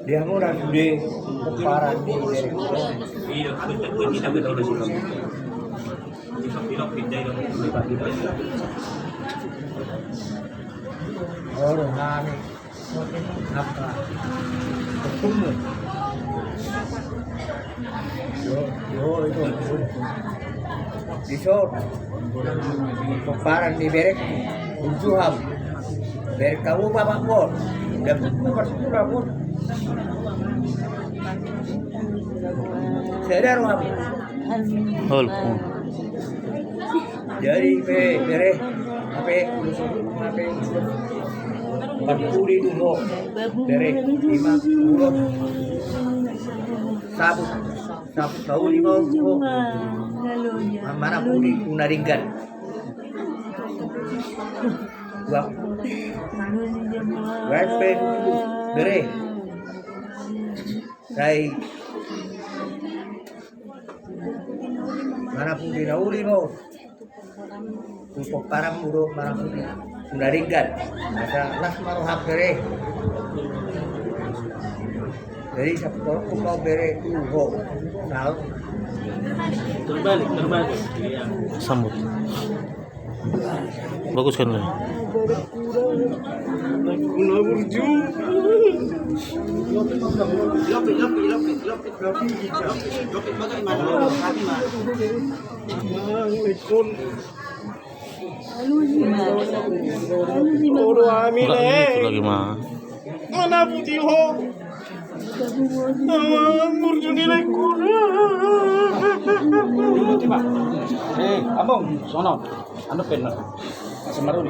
Dia murah di keparan di orang kami apa ketemu yo itu disor keparan di berek unjuham berek kamu bapak pun dan bukan sudah pun sadar kamu dari berek apa Puri dulu dari 50 sabu tahu 50 mana puri unaringgan dua wepen bere sai mana puri nauli mo untuk para muro para puri unaringgan ada las maruhap bere dari sekolah mau bere uho nal terbalik sambut bagus kan lah guna burju lopit bagaimana hati mah ikon itu lagi mah mana putih ho burju nilai kuna abang sono anu penat Semarang